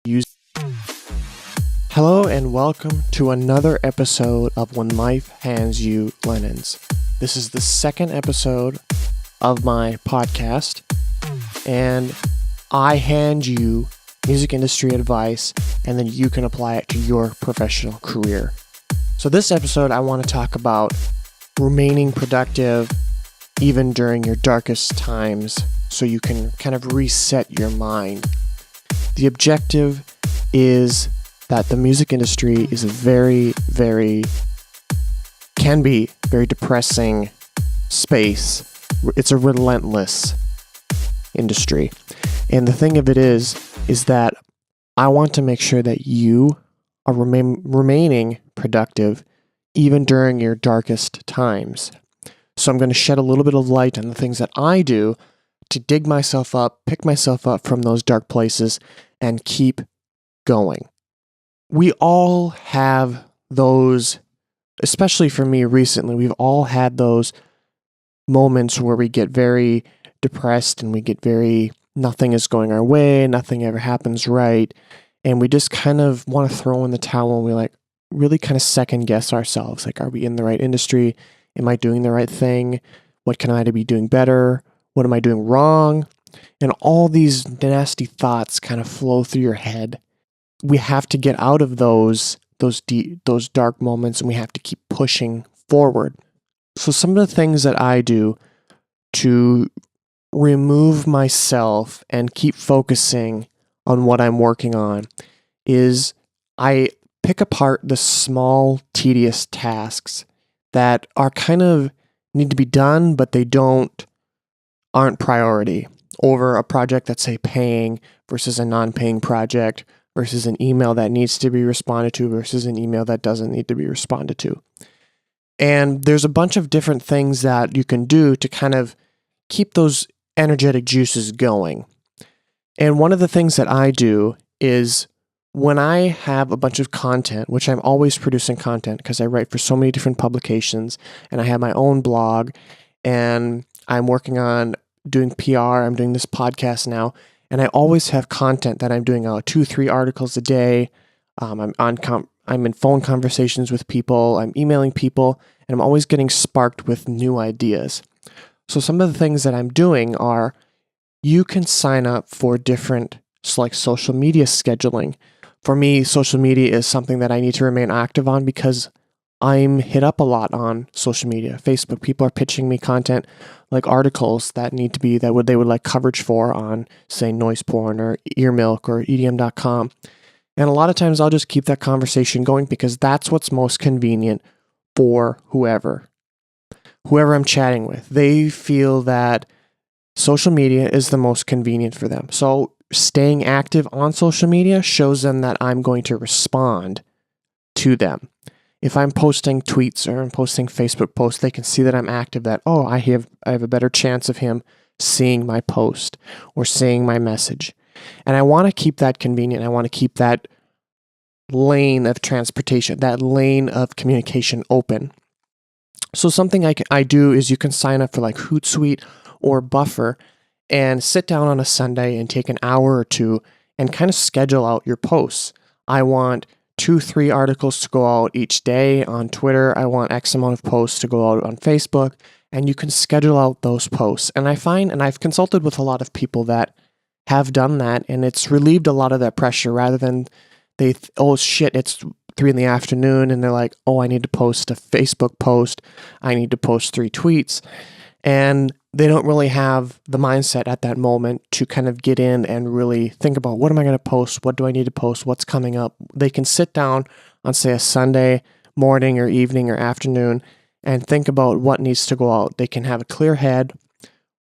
use. Hello and welcome to another episode of When Life Hands You Lemons. This is the second episode of my podcast, and I hand you music industry advice, and then you can apply it to your professional career. So this episode, I want to talk about remaining productive even during your darkest times so you can kind of reset your mind. The objective is that the music industry is can be very depressing space. It's a relentless industry. And the thing of it is that I want to make sure that you are remaining productive even during your darkest times. So I'm going to shed a little bit of light on the things that I do to dig myself up, pick myself up from those dark places, and keep going. We all have those, especially for me recently, we've all had those moments where we get very depressed and we get nothing is going our way, nothing ever happens right, and we just kind of want to throw in the towel and we really kind of second guess ourselves. Are we in the right industry? Am I doing the right thing? What can I be doing better? What am I doing wrong? And all these nasty thoughts kind of flow through your head. We have to get out of those dark moments, and we have to keep pushing forward. So some of the things that I do to remove myself and keep focusing on what I'm working on is I pick apart the small, tedious tasks that are kind of need to be done, but they aren't priority over a project that's, say, paying versus a non-paying project versus an email that needs to be responded to versus an email that doesn't need to be responded to. And there's a bunch of different things that you can do to kind of keep those energetic juices going. And one of the things that I do is when I have a bunch of content, which I'm always producing content because I write for so many different publications and I have my own blog and I'm working on doing PR, I'm doing this podcast now, and I always have content that I'm doing 2-3 articles a day. I'm in phone conversations with people, I'm emailing people, and I'm always getting sparked with new ideas. So some of the things that I'm doing are you can sign up for different social media scheduling. For me, social media is something that I need to remain active on because I'm hit up a lot on social media. Facebook, people are pitching me content like articles that they would like coverage for on, say, Noise Porn or Earmilk or EDM.com. And a lot of times I'll just keep that conversation going because that's what's most convenient for whoever I'm chatting with. They feel that social media is the most convenient for them. So staying active on social media shows them that I'm going to respond to them. If I'm posting tweets or I'm posting Facebook posts, they can see that I'm active, that, I have a better chance of him seeing my post or seeing my message. And I want to keep that convenient. I want to keep that lane of transportation, that lane of communication open. So something I do is you can sign up for Hootsuite or Buffer and sit down on a Sunday and take an hour or two and kind of schedule out your posts. I want 2-3 articles to go out each day on Twitter. I want X amount of posts to go out on Facebook, and you can schedule out those posts. And I find, and I've consulted with a lot of people that have done that, and it's relieved a lot of that pressure rather than it's 3 p.m, and they're like, I need to post a Facebook post. I need to post 3 tweets. And they don't really have the mindset at that moment to kind of get in and really think about, what am I going to post? What do I need to post? What's coming up? They can sit down on, say, a Sunday morning or evening or afternoon and think about what needs to go out. They can have a clear head.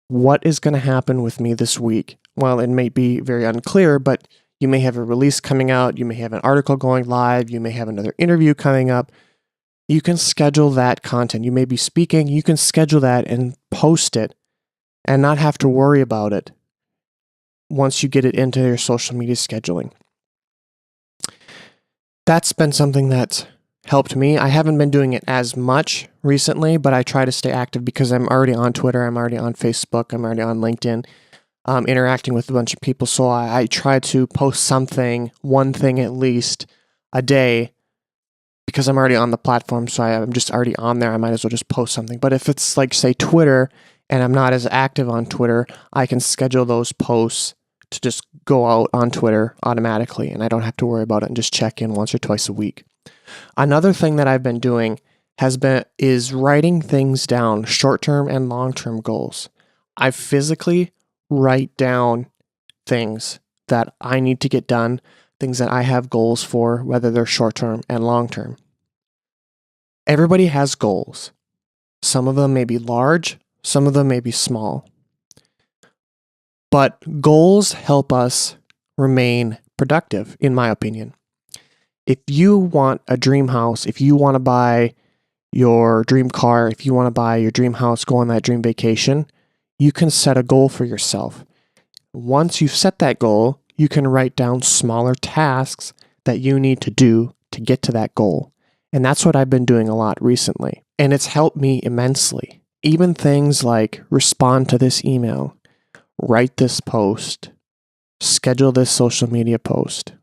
What is going to happen with me this week? Well, it may be very unclear, but you may have a release coming out. You may have an article going live. You may have another interview coming up. You can schedule that content. You may be speaking. You can schedule that and post it and not have to worry about it once you get it into your social media scheduling. That's been something that's helped me. I haven't been doing it as much recently, but I try to stay active because I'm already on Twitter, I'm already on Facebook, I'm already on LinkedIn. interacting with a bunch of people. So I try to post one thing at least a day, because I'm already on the platform. So I'm just already on there. I might as well just post something. But if it's like, say, Twitter, and I'm not as active on Twitter, I can schedule those posts to just go out on Twitter automatically, and I don't have to worry about it and just check in once or twice a week. Another thing that I've been doing is writing things down, short-term and long-term goals. I physically write down things that I need to get done, things that I have goals for, whether they're short-term and long-term. Everybody has goals. Some of them may be large, some of them may be small. But goals help us remain productive, in my opinion. If you want a dream house, if you want to buy your dream car, if you want to buy your dream house, go on that dream vacation, you can set a goal for yourself. Once you've set that goal, you can write down smaller tasks that you need to do to get to that goal. And that's what I've been doing a lot recently. And it's helped me immensely. Even things like respond to this email, write this post, schedule this social media post.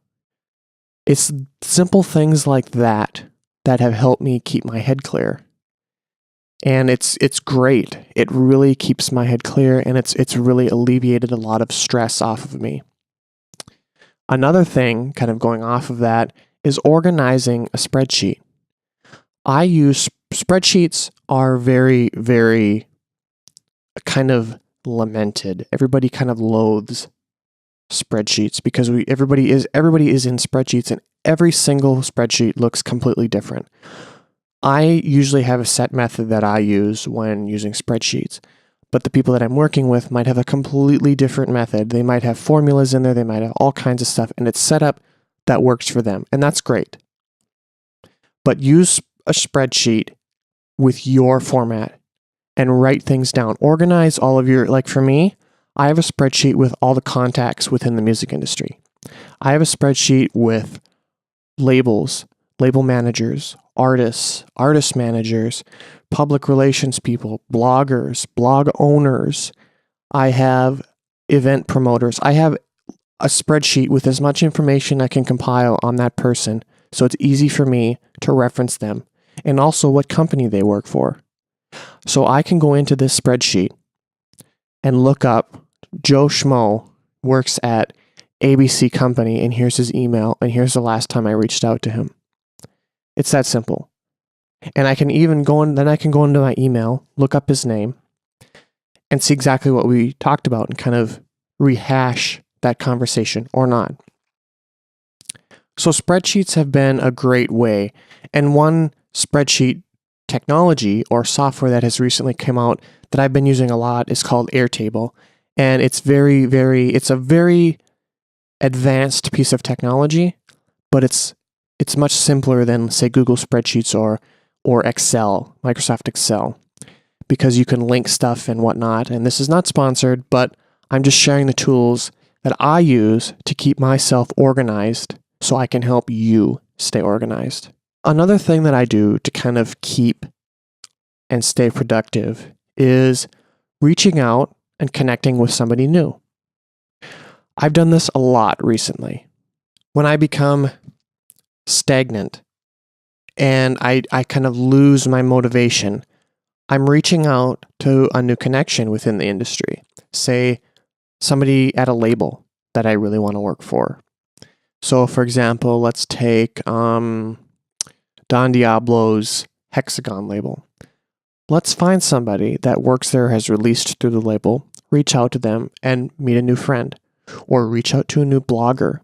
It's simple things like that that have helped me keep my head clear. And it's great. It really keeps my head clear, and it's really alleviated a lot of stress off of me. Another thing, kind of going off of that, is organizing a spreadsheet. I use spreadsheets are very, very kind of lamented. Everybody kind of loathes spreadsheets because everybody is in spreadsheets, and every single spreadsheet looks completely different. I usually have a set method that I use when using spreadsheets, but the people that I'm working with might have a completely different method. They might have formulas in there, they might have all kinds of stuff, and it's set up that works for them, and that's great. But use a spreadsheet with your format and write things down. Organize all of your, like for me, I have a spreadsheet with all the contacts within the music industry. I have a spreadsheet with labels, label managers, artists, artist managers, public relations people, bloggers, blog owners. I have event promoters. I have a spreadsheet with as much information I can compile on that person, so it's easy for me to reference them, and also what company they work for. So I can go into this spreadsheet and look up Joe Schmo works at ABC company, and here's his email, and here's the last time I reached out to him. It's that simple. And I can even go into my email, look up his name, and see exactly what we talked about and kind of rehash that conversation or not. So spreadsheets have been a great way. And one spreadsheet technology or software that has recently come out that I've been using a lot is called Airtable. And it's it's a very advanced piece of technology, but it's much simpler than, say, Google Spreadsheets or Excel, Microsoft Excel, because you can link stuff and whatnot. And this is not sponsored, but I'm just sharing the tools that I use to keep myself organized so I can help you stay organized. Another thing that I do to kind of keep and stay productive is reaching out and connecting with somebody new. I've done this a lot recently. When I become stagnant and I kind of lose my motivation, I'm reaching out to a new connection within the industry. Say, somebody at a label that I really want to work for. So, for example, let's take Don Diablo's Hexagon label. Let's find somebody that works there, has released through the label, reach out to them and meet a new friend, or reach out to a new blogger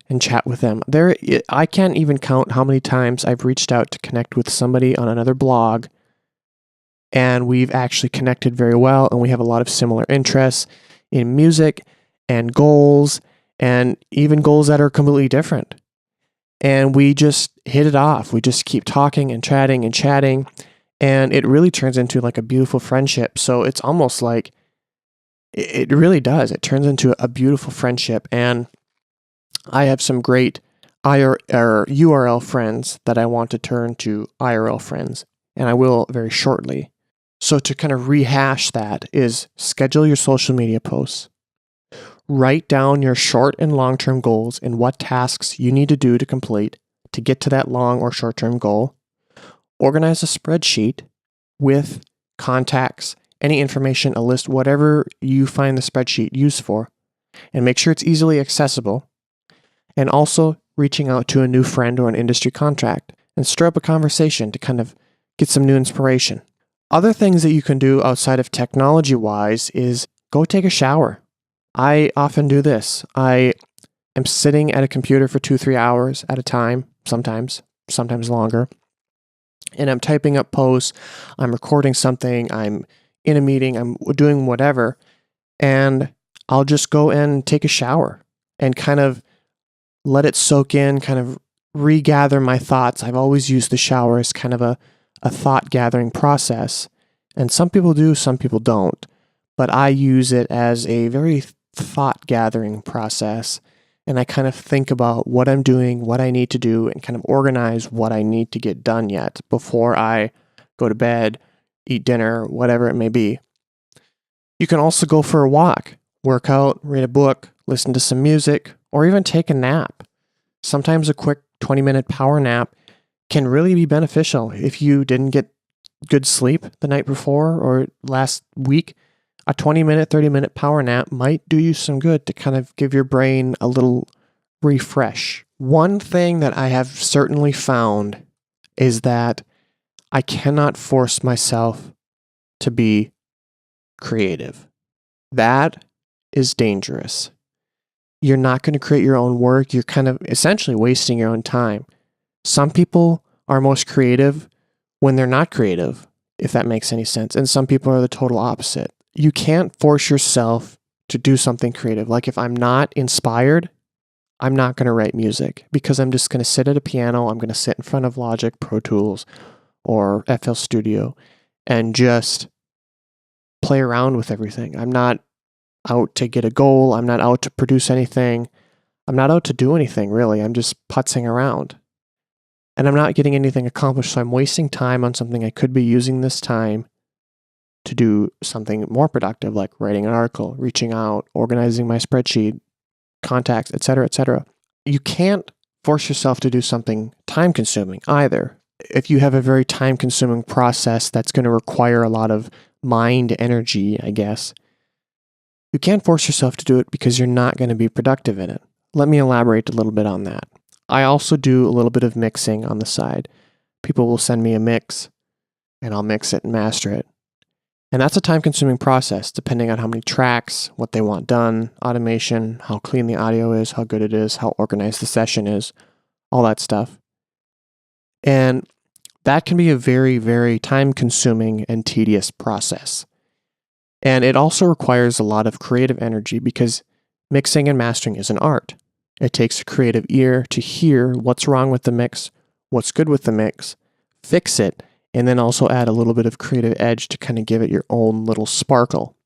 and chat with them. I can't even count how many times I've reached out to connect with somebody on another blog, and we've actually connected very well, and we have a lot of similar interests in music and goals, and even goals that are completely different. And we just hit it off. We just keep talking and chatting, and it really turns into like a beautiful friendship. So it's almost like, it really does. It turns into a beautiful friendship. And I have some great URL friends that I want to turn to IRL friends, and I will very shortly. So to kind of rehash that is schedule your social media posts. Write down your short and long-term goals and what tasks you need to do to complete to get to that long or short-term goal. Organize a spreadsheet with contacts, any information, a list, whatever you find the spreadsheet used for, and make sure it's easily accessible. And also reaching out to a new friend or an industry contact and stir up a conversation to kind of get some new inspiration. Other things that you can do outside of technology-wise is go take a shower. I often do this. I am sitting at a computer for 2-3 hours at a time, sometimes longer, and I'm typing up posts, I'm recording something, I'm in a meeting, I'm doing whatever, and I'll just go and take a shower and kind of let it soak in, kind of regather my thoughts. I've always used the shower as kind of a thought gathering process. And some people do, some people don't. But I use it as a very thought gathering process. And I kind of think about what I'm doing, what I need to do, and kind of organize what I need to get done yet before I go to bed, eat dinner, whatever it may be. You can also go for a walk, work out, read a book, listen to some music, or even take a nap. Sometimes a quick 20-minute power nap can really be beneficial. If you didn't get good sleep the night before or last week, a 20-minute, 30-minute power nap might do you some good to kind of give your brain a little refresh. One thing that I have certainly found is that I cannot force myself to be creative. That is dangerous. You're not going to create your own work. You're kind of essentially wasting your own time. Some people are most creative when they're not creative, if that makes any sense. And some people are the total opposite. You can't force yourself to do something creative. Like if I'm not inspired, I'm not going to write music because I'm just going to sit at a piano. I'm going to sit in front of Logic, Pro Tools, or FL Studio and just play around with everything. I'm not out to get a goal. I'm not out to produce anything. I'm not out to do anything, really. I'm just putzing around. And I'm not getting anything accomplished, so I'm wasting time on something I could be using this time to do something more productive, like writing an article, reaching out, organizing my spreadsheet, contacts, etc., etc. You can't force yourself to do something time-consuming either. If you have a very time-consuming process that's going to require a lot of mind energy, I guess, you can't force yourself to do it because you're not going to be productive in it. Let me elaborate a little bit on that. I also do a little bit of mixing on the side. People will send me a mix, and I'll mix it and master it. And that's a time-consuming process, depending on how many tracks, what they want done, automation, how clean the audio is, how good it is, how organized the session is, all that stuff. And that can be a very, very time-consuming and tedious process. And it also requires a lot of creative energy because mixing and mastering is an art. It takes a creative ear to hear what's wrong with the mix, what's good with the mix, fix it, and then also add a little bit of creative edge to kind of give it your own little sparkle.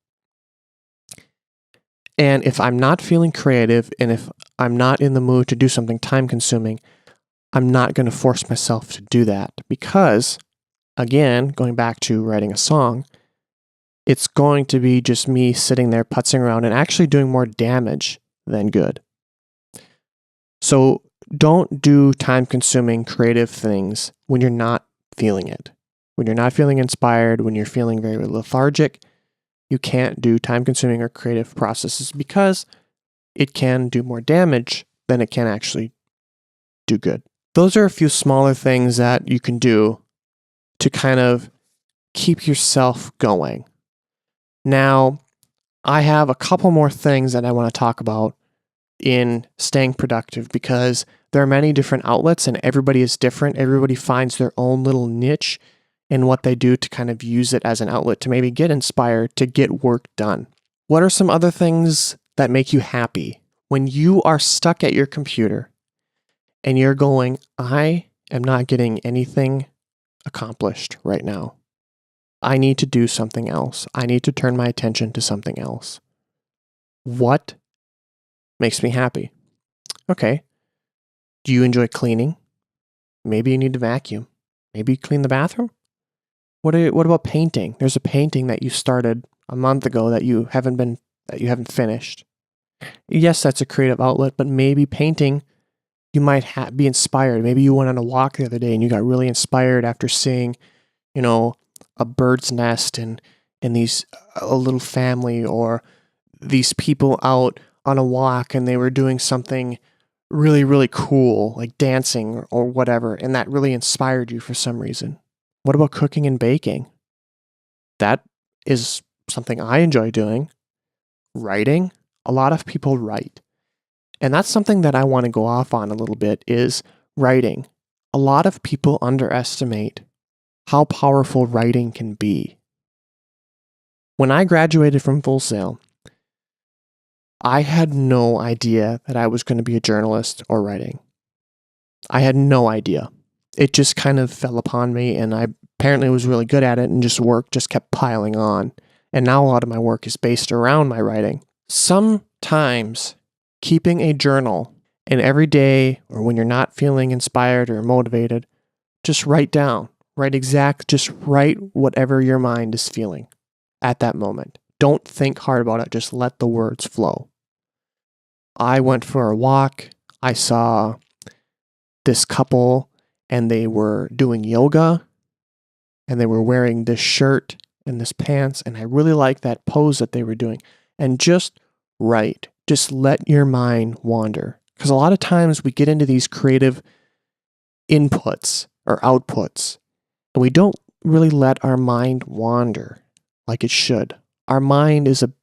And if I'm not feeling creative and if I'm not in the mood to do something time-consuming, I'm not going to force myself to do that because, again, going back to writing a song, it's going to be just me sitting there putzing around and actually doing more damage than good. So don't do time-consuming creative things when you're not feeling it. When you're not feeling inspired, when you're feeling very lethargic, you can't do time-consuming or creative processes because it can do more damage than it can actually do good. Those are a few smaller things that you can do to kind of keep yourself going. Now, I have a couple more things that I want to talk about in staying productive because there are many different outlets and everybody is different. Everybody finds their own little niche in what they do to kind of use it as an outlet to maybe get inspired to get work done. What are some other things that make you happy when you are stuck at your computer and you're going, I am not getting anything accomplished right now. I need to do something else. I need to turn my attention to something else. What makes me happy? Okay. Do you enjoy cleaning? Maybe you need to vacuum. Maybe clean the bathroom? What about painting? There's a painting that you started a month ago that you haven't finished. Yes, that's a creative outlet, but maybe painting, you might be inspired. Maybe you went on a walk the other day and you got really inspired after seeing, you know, a bird's nest and these a little family or these people out on a walk and they were doing something really, really cool, like dancing or whatever, and that really inspired you for some reason. What about cooking and baking? That is something I enjoy doing. Writing, a lot of people write. And that's something that I want to go off on a little bit is writing. A lot of people underestimate how powerful writing can be. When I graduated from Full Sail, I had no idea that I was going to be a journalist or writing. I had no idea. It just kind of fell upon me, and I apparently was really good at it, and work just kept piling on. And now a lot of my work is based around my writing. Sometimes keeping a journal, and every day or when you're not feeling inspired or motivated, just write down. Just write whatever your mind is feeling at that moment. Don't think hard about it. Just let the words flow. I went for a walk. I saw this couple and they were doing yoga and they were wearing this shirt and this pants. And I really liked that pose that they were doing. And just write. Just let your mind wander. Because a lot of times we get into these creative inputs or outputs and we don't really let our mind wander like it should. Our mind is a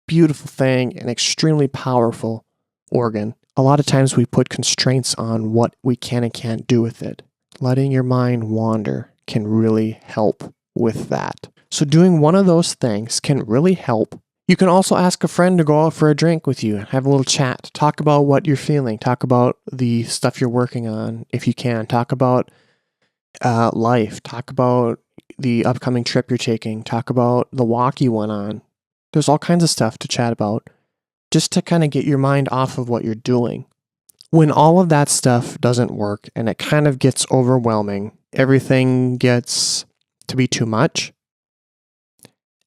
beautiful thing, an extremely powerful organ. A lot of times we put constraints on what we can and can't do with it. Letting your mind wander can really help with that. So doing one of those things can really help. You can also ask a friend to go out for a drink with you, have a little chat, talk about what you're feeling, talk about the stuff you're working on if you can, talk about life, talk about the upcoming trip you're taking, talk about the walk you went on. There's all kinds of stuff to chat about just to kind of get your mind off of what you're doing. When all of that stuff doesn't work and it kind of gets overwhelming, everything gets to be too much,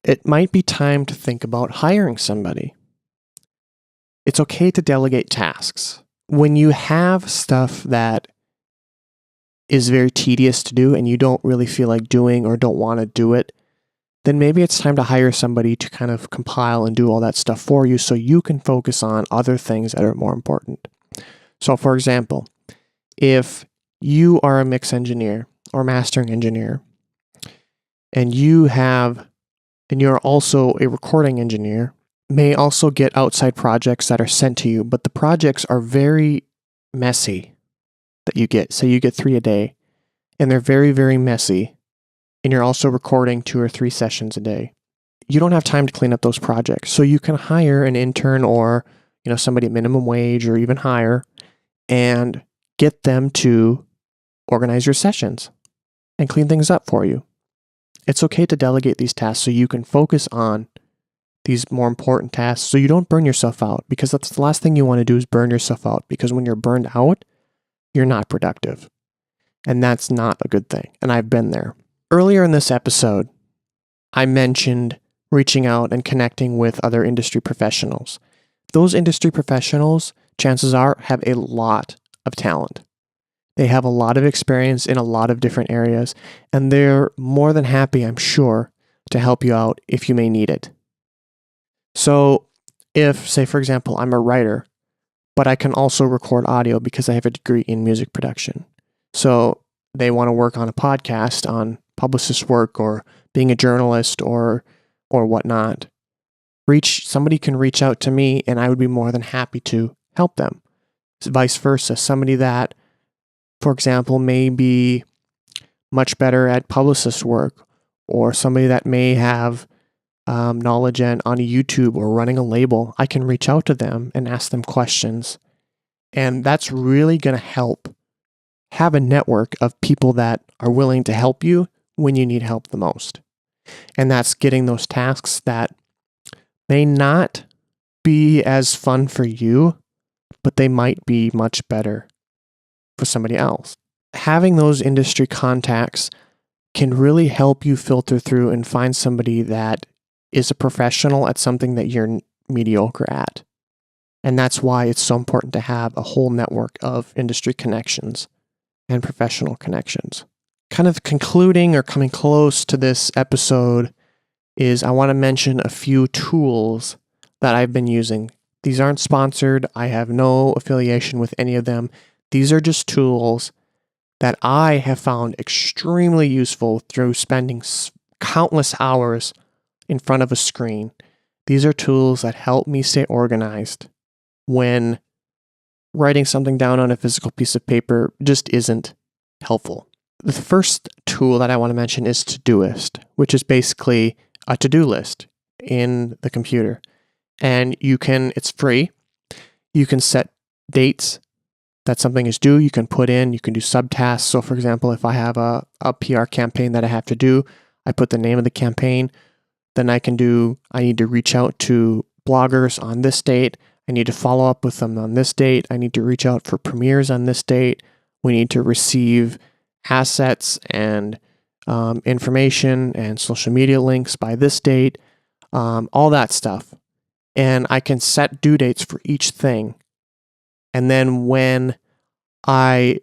it might be time to think about hiring somebody. It's okay to delegate tasks. When you have stuff that is very tedious to do and you don't really feel like doing or don't want to do it, then maybe it's time to hire somebody to kind of compile and do all that stuff for you so you can focus on other things that are more important. So for example, if you are a mix engineer or mastering engineer and you're also a recording engineer, may also get outside projects that are sent to you, but the projects are very messy that you get. Say you get 3 a day and they're very, very messy and you're also recording 2 or 3 sessions a day. You don't have time to clean up those projects. So you can hire an intern or, somebody at minimum wage or even higher and get them to organize your sessions and clean things up for you. It's okay to delegate these tasks so you can focus on these more important tasks so you don't burn yourself out, because that's the last thing you want to do is burn yourself out, because when you're burned out, you're not productive. And that's not a good thing. And I've been there. Earlier in this episode, I mentioned reaching out and connecting with other industry professionals. Those industry professionals, chances are, have a lot of talent. They have a lot of experience in a lot of different areas, and they're more than happy, I'm sure, to help you out if you may need it. So if, say, for example, I'm a writer, but I can also record audio because I have a degree in music production. So they want to work on a podcast, on publicist work, or being a journalist, or whatnot. Somebody can reach out to me, and I would be more than happy to help them. Vice versa, somebody that, for example, may be much better at publicist work, or somebody that may have knowledge on a YouTube or running a label, I can reach out to them and ask them questions. And that's really going to help have a network of people that are willing to help you when you need help the most. And that's getting those tasks that may not be as fun for you, but they might be much better for somebody else. Having those industry contacts can really help you filter through and find somebody that is a professional at something that you're mediocre at. And that's why it's so important to have a whole network of industry connections and professional connections. Kind of concluding or coming close to this episode is I want to mention a few tools that I've been using. These aren't sponsored. I have no affiliation with any of them. These are just tools that I have found extremely useful through spending countless hours in front of a screen. These are tools that help me stay organized when writing something down on a physical piece of paper just isn't helpful. The first tool that I want to mention is Todoist, which is basically a to-do list in the computer. And it's free. You can set dates that something is due. You can put in, you can do subtasks. So for example, if I have a PR campaign that I have to do, I put the name of the campaign. Then I need to reach out to bloggers on this date. I need to follow up with them on this date. I need to reach out for premieres on this date. We need to receive assets and information and social media links by this date, all that stuff. And I can set due dates for each thing. And then when I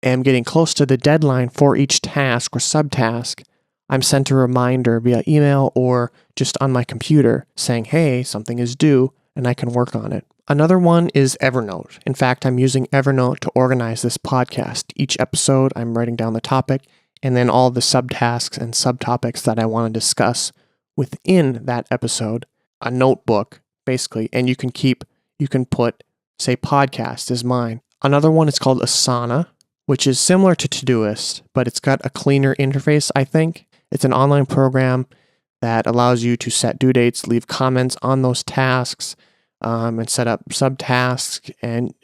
am getting close to the deadline for each task or subtask, I'm sent a reminder via email or just on my computer saying, hey, something is due, and I can work on it. Another one is Evernote. In fact, I'm using Evernote to organize this podcast. Each episode, I'm writing down the topic and then all the subtasks and subtopics that I want to discuss within that episode, a notebook, basically, and you can put, say, podcast is mine. Another one is called Asana, which is similar to Todoist, but it's got a cleaner interface, I think. It's an online program that allows you to set due dates, leave comments on those tasks, and set up subtasks and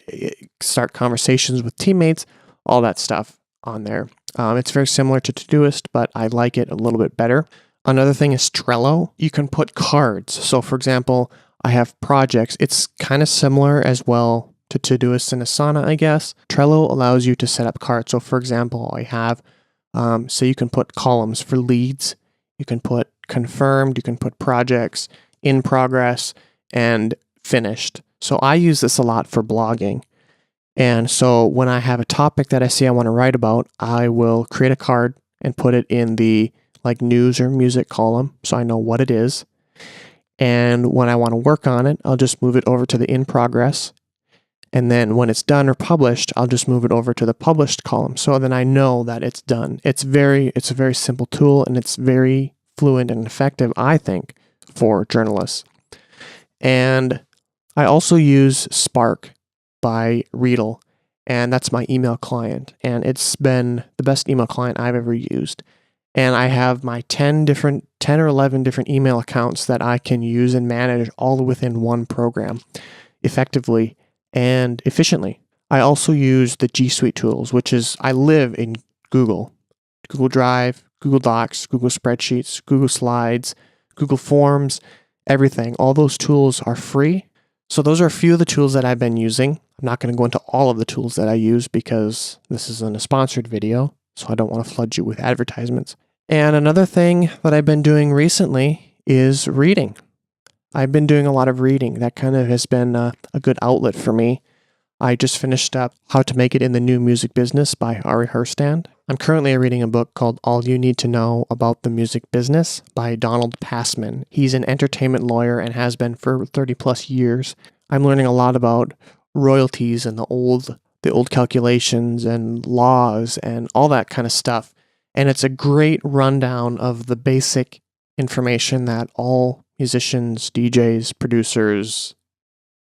start conversations with teammates, all that stuff on there. It's very similar to Todoist, but I like it a little bit better. Another thing is Trello. You can put cards. So for example, I have projects. It's kind of similar as well to Todoist and Asana, I guess. Trello allows you to set up cards. So for example, I have, so you can put columns for leads. You can put confirmed, you can put projects, in progress, and finished. So I use this a lot for blogging. And so when I have a topic that I see I want to write about, I will create a card and put it in the news or music column so I know what it is. And when I want to work on it, I'll just move it over to the in progress. And then when it's done or published, I'll just move it over to the published column. So then I know that it's done. It's a very simple tool, and it's very fluent and effective, I think, for journalists. And I also use Spark by Readle, and that's my email client. And it's been the best email client I've ever used. And I have my 10 or 11 different email accounts that I can use and manage all within one program effectively and efficiently. I also use the G Suite tools, which is, I live in Google Drive, Google Docs, Google Spreadsheets, Google Slides, Google Forms, everything. All those tools are free. So those are a few of the tools that I've been using. I'm not going to go into all of the tools that I use because this isn't a sponsored video, so I don't want to flood you with advertisements. And another thing that I've been doing recently is reading. I've been doing a lot of reading. That kind of has been a good outlet for me. I just finished up How to Make It in the New Music Business by Ari Herstand. I'm currently reading a book called All You Need to Know About the Music Business by Donald Passman. He's an entertainment lawyer and has been for 30 plus years. I'm learning a lot about royalties and the old calculations and laws and all that kind of stuff. And it's a great rundown of the basic information that all musicians, DJs, producers,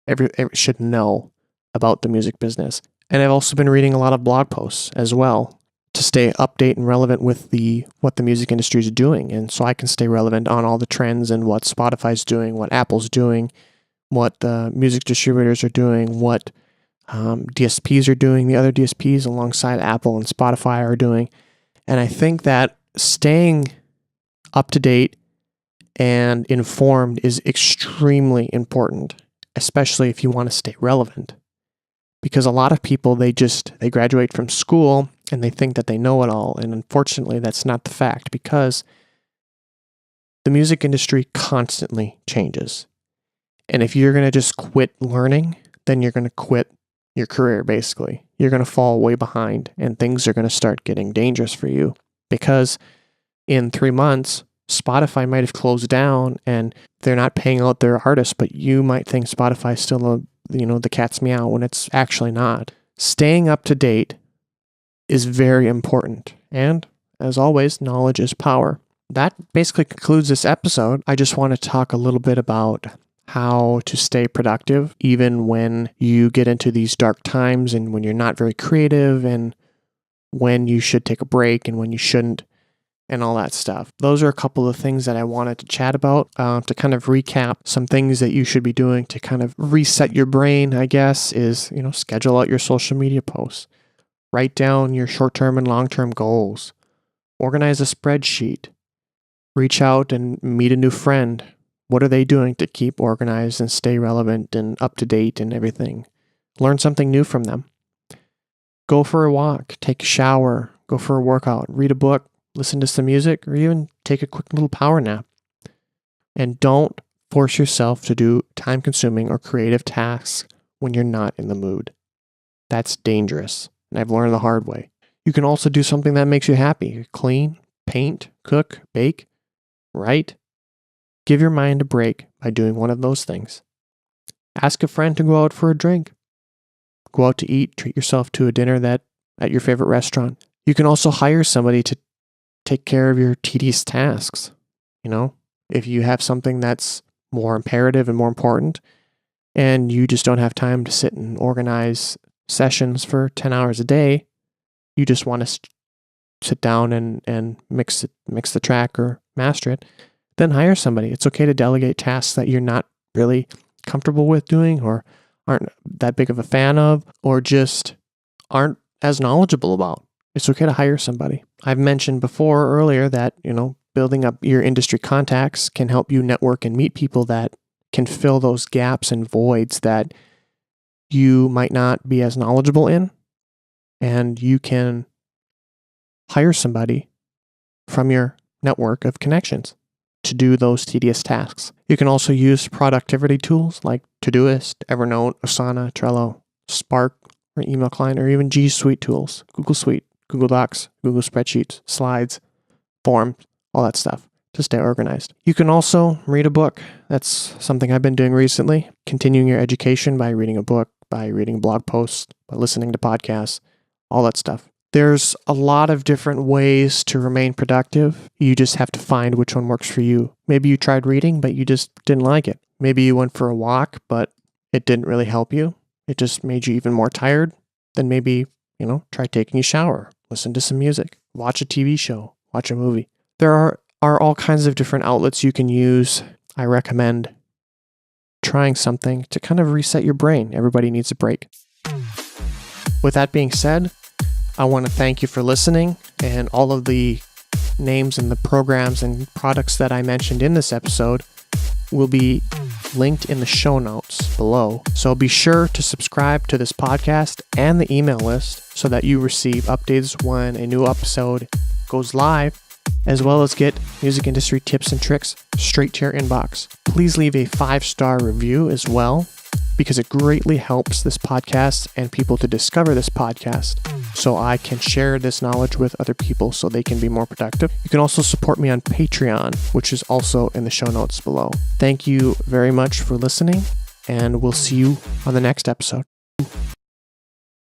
every should know about the music business. And I've also been reading a lot of blog posts as well to stay update and relevant with what the music industry is doing. And so I can stay relevant on all the trends and what Spotify's doing, what Apple's doing, what the music distributors are doing, what DSPs are doing, the other DSPs alongside Apple and Spotify are doing. And I think that staying up to date and informed is extremely important, especially if you want to stay relevant. Because a lot of people, they graduate from school and they think that they know it all. And unfortunately, that's not the fact, because the music industry constantly changes. And if you're going to just quit learning, then you're going to quit your career, basically. You're going to fall way behind and things are going to start getting dangerous for you because in 3 months, Spotify might have closed down and they're not paying out their artists, but you might think Spotify is still the cat's meow when it's actually not. Staying up to date is very important. And as always, knowledge is power. That basically concludes this episode. I just want to talk a little bit about how to stay productive even when you get into these dark times and when you're not very creative and when you should take a break and when you shouldn't and all that stuff. Those are a couple of things that I wanted to chat about to kind of recap some things that you should be doing to kind of reset your brain, I guess, is, schedule out your social media posts, write down your short-term and long-term goals, organize a spreadsheet, reach out and meet a new friend. What are they doing to keep organized and stay relevant and up to date and everything? Learn something new from them. Go for a walk, take a shower, go for a workout, read a book, listen to some music, or even take a quick little power nap. And don't force yourself to do time-consuming or creative tasks when you're not in the mood. That's dangerous, and I've learned the hard way. You can also do something that makes you happy. Clean, paint, cook, bake, write. Give your mind a break by doing one of those things. Ask a friend to go out for a drink. Go out to eat, treat yourself to a dinner at your favorite restaurant. You can also hire somebody to take care of your tedious tasks. If you have something that's more imperative and more important, and you just don't have time to sit and organize sessions for 10 hours a day, you just want to sit down and mix the track or master it, then hire somebody. It's okay to delegate tasks that you're not really comfortable with doing or aren't that big of a fan of or just aren't as knowledgeable about. It's okay to hire somebody. I've mentioned earlier that, building up your industry contacts can help you network and meet people that can fill those gaps and voids that you might not be as knowledgeable in. And you can hire somebody from your network of connections to do those tedious tasks. You can also use productivity tools like Todoist, Evernote, Asana, Trello, Spark, or email client, or even G Suite tools, Google Suite, Google Docs, Google Spreadsheets, Slides, Forms, all that stuff to stay organized. You can also read a book. That's something I've been doing recently. Continuing your education by reading a book, by reading blog posts, by listening to podcasts, all that stuff. There's a lot of different ways to remain productive. You just have to find which one works for you. Maybe you tried reading, but you just didn't like it. Maybe you went for a walk, but it didn't really help you. It just made you even more tired. Then maybe, try taking a shower, listen to some music, watch a TV show, watch a movie. There are all kinds of different outlets you can use. I recommend trying something to kind of reset your brain. Everybody needs a break. With that being said, I want to thank you for listening, and all of the names and the programs and products that I mentioned in this episode will be linked in the show notes below. So be sure to subscribe to this podcast and the email list so that you receive updates when a new episode goes live, as well as get music industry tips and tricks straight to your inbox. Please leave a 5-star review as well, because it greatly helps this podcast and people to discover this podcast so I can share this knowledge with other people so they can be more productive. You can also support me on Patreon, which is also in the show notes below. Thank you very much for listening, and we'll see you on the next episode.